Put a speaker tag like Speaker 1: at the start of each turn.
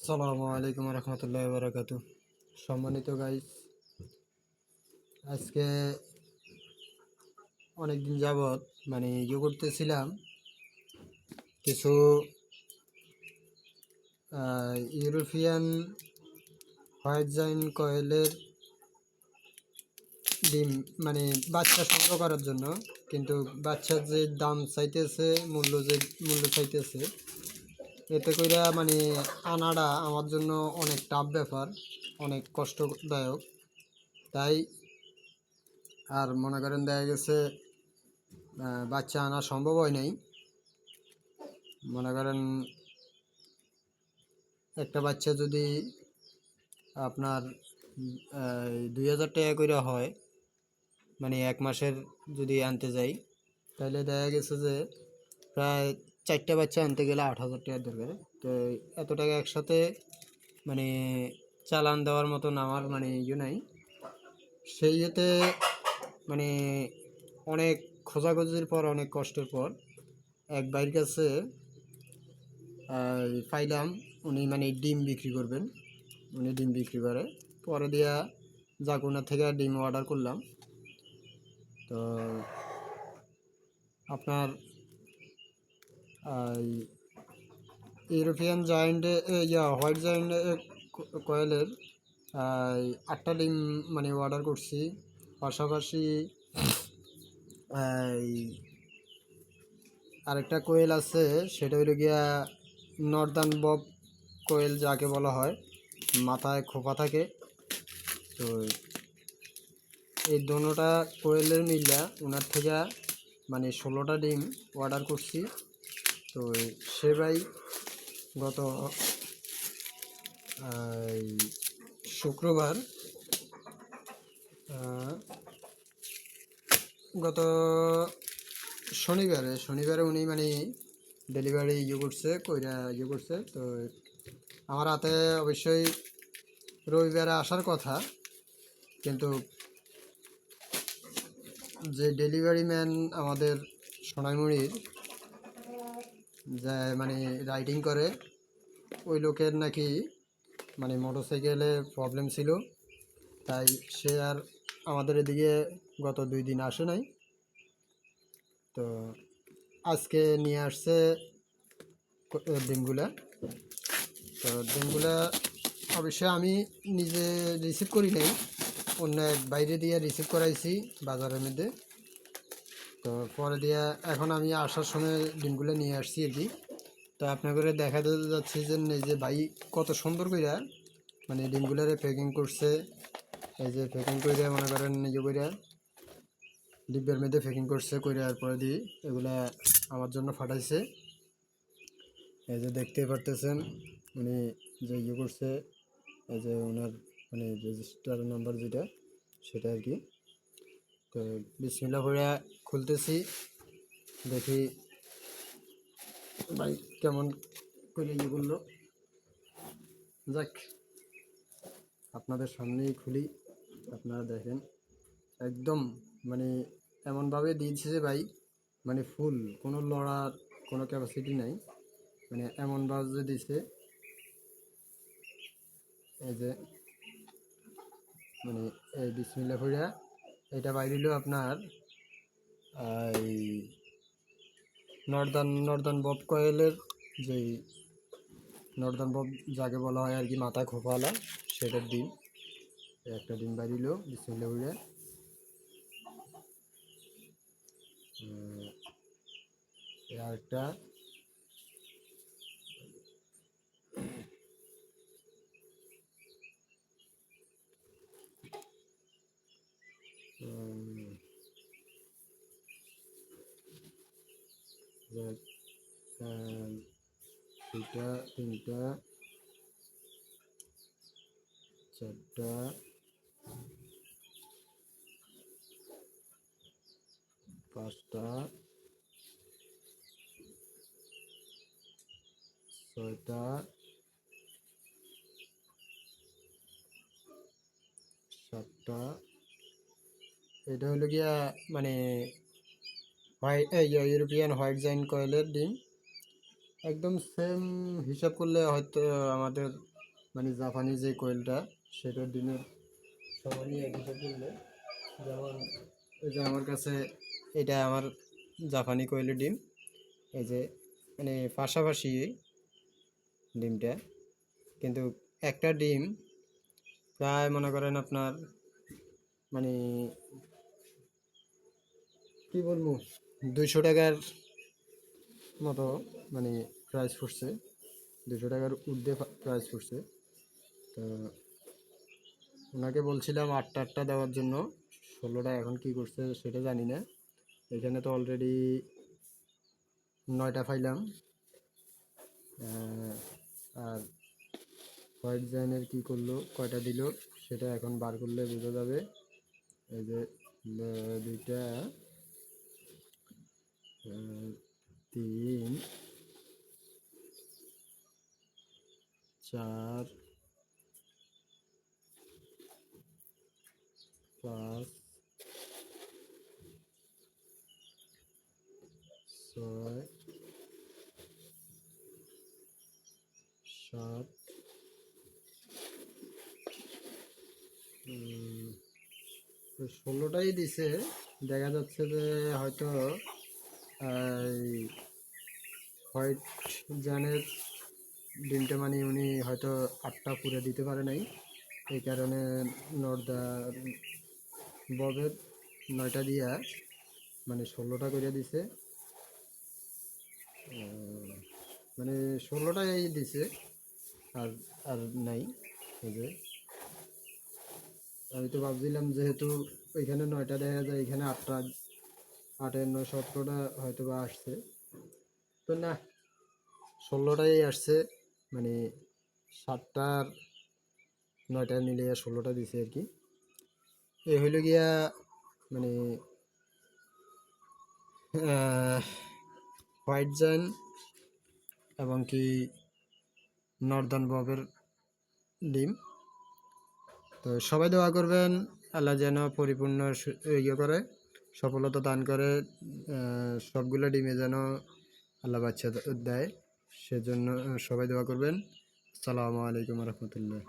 Speaker 1: আসসালামু আলাইকুম রহমতুল্লাহ বারাকাতু। সম্মানিত গাইস, আজকে অনেকদিন যাবৎ করতেছিলাম কিছু ইউরোপিয়ান হোয়াইট জাইন কয়েলের ডিম বাচ্চা সংগ্রহ করার জন্য। কিন্তু বাচ্চার যে দাম চাইতেছে, মূল্য চাইতেছে, এতে কইরা আনাটা আমার জন্য অনেক টাফ ব্যাপার, অনেক কষ্টদায়ক। তাই আর মনে করেন দেখা গেছে বাচ্চা আনা সম্ভব হয় নাই। মনে করেন একটা বাচ্চা যদি আপনার 2000 টাকা করে হয়, এক মাসের যদি আনতে যাই, তাহলে দেখা গেছে যে প্রায় 4টা বাচ্চা আনতে গেলে 8000 টাকা দরকার। তো এত টাকা একসাথে মানে চালান দেওয়ার মতন আমার নাই। সেই ইয়েতে মানে অনেক খোঁজাখুঁজির পর, অনেক কষ্টের পর এক ভাইয়ের কাছে পাইলাম। উনি ডিম বিক্রি করবেন, উনি ডিম বিক্রি করে। পরে দিয়া জাকুনা থেকে ডিম অর্ডার করলাম। তো আপনার ইউরোপিয়ান জায়ান্টে হোয়াইট জায়ান্ট কয়েলের 8টা ডিম অর্ডার করছি। পাশাপাশি আরেকটা কোয়েল আছে, সেটা হইল গিয়া নর্দার্ন বব কোয়েল, যাকে বলা হয়, মাথায় খোপা থাকে। তো এই দোনোটা কোয়েলের মিল্লা ওনার থেকে 16টা ডিম অর্ডার করছি। তো সে ভাই গত শুক্রবার গত শনিবারে উনি ডেলিভারি করছে। তো আমার হাতে অবশ্যই রবিবারে আসার কথা, কিন্তু যে ডেলিভারি ম্যান আমাদের সোনাইমুড়ির যে রাইডিং করে, ওই লোকের নাকি মোটরসাইকেলে প্রবলেম ছিল। তাই সে আর আমাদের এদিকে গত 2 দিন আসে নাই। তো আজকে নিয়ে আসছে ডিমগুলা। তো ডিমগুলা অবশ্যই আমি নিজে রিসিভ করি নাই, অন্য এক বাইরে দিয়ে রিসিভ করাইছি বাজারের মধ্যে। তো পরে দিয়ে এখন আমি আসার সময় ডিমগুলো নিয়ে আসছি আর কি। তো আপনাদের দেখাতে যাচ্ছি যে ভাই কত সুন্দর করে ডিমগুলারে প্যাকিং করছে। এই যে প্যাকিং করে মনে করেন করে ডিব্বের মধ্যে প্যাকিং করছে করে, পরে দিয়ে এগুলা আমার জন্য ফাটাইছে। এই যে দেখতে পারতেছেন উনি যে করছে, এই যে ওনার রেজিস্টার নাম্বার যেটা, সেটা আর কি। তো বিসমিল্লাহ করে খুলতেছি, দেখি ভাই কেমন করে করলো। যাক, আপনাদের সামনেই খুলি, আপনারা দেখেন। একদম এমনভাবে দিয়েছে যে ভাই ফুল, কোনো লড়ার কোনো ক্যাপাসিটি নাই, এমনভাবে দিছে। এই যে এই বিসমিল্লাহ ভইরা এটা বাইরিল আপনার এই নর্দার্ন বব কয়েলের, যেই নর্দার্ন বব যাকে বলা হয় আর কি, মাথায় খোপাওয়ালা, সেটার ডিম। একটা ডিম বাইরিল বিসমিল্লাহ ভইরা। আরেকটা দুটা, তিনটা, চারটা, পাঁচটা, ছয়টা, সাতটা। এটা হলো গিয়া ইউরোপিয়ান হোয়াইট জাইন কয়েলের ডিম। একদম সেম হিসাব করলে হয়তো আমাদের মানে জাপানি যে কোয়েলটা সেটার ডিমের সমানই এক হিসাব করলে, যেমন ওই যে আমার কাছে এটা আমার জাপানি কোয়েলের ডিম, এই যে মানে পাশাপাশি ডিমটা, কিন্তু একটা ডিম প্রায় মনে করেন আপনার মানে কি বলবো 200 টাকার মতো মানে প্রাইস পড়ছে, 200 টাকার ঊর্ধ্বে প্রাইস পড়ছে। তো ওনাকে বলছিলাম আটটা আটটা দেওয়ার জন্য, 16টা এখন কি করছে সেটা জানি না। এখানে তো অলরেডি 9টা পাইলাম। আর হোয়াইট জায়ানের কী করলো, কয়টা দিল সেটা এখন বার করলে বোঝা যাবে। এই যে দুইটা, 3, 4, 5, 6, 7, 16টাই দিছে। দেখা যাচ্ছে যে হয়তো হোয়াইট জানের ডিমটা মানে উনি হয়তো 8টা পুরে দিতে পারে নাই, এই কারণে নর্দার ববের 9টা দিয়া মানে 16টা করে দিছে। মানে 16টাই দিছে, আর আর নাই। এই যে আমি তো ভাবছিলাম যেহেতু ওইখানে 9টা দেখা যায়, এখানে 8টা, 8 9 17টা হয়তো বা আসছে, তো না 16টাই আসছে। মানে 7টার 9টা মিলিয়ে 16টা দিছে আর কি। এ হইল গিয়া মানে হোয়াইট জান এবং কি নর্দার্ন ববের ডিম। তো সবাই দোয়া করবেন আল্লাহ যেন পরিপূর্ণ ইয়ে করে, সফলতা দান করে, সবগুলো ডিমে যেন আল্লাহ বাচ্চা দেয়, সেজন্য সবাই দোয়া করবেন। আসসালামু আলাইকুম রহমতুল্লাহ।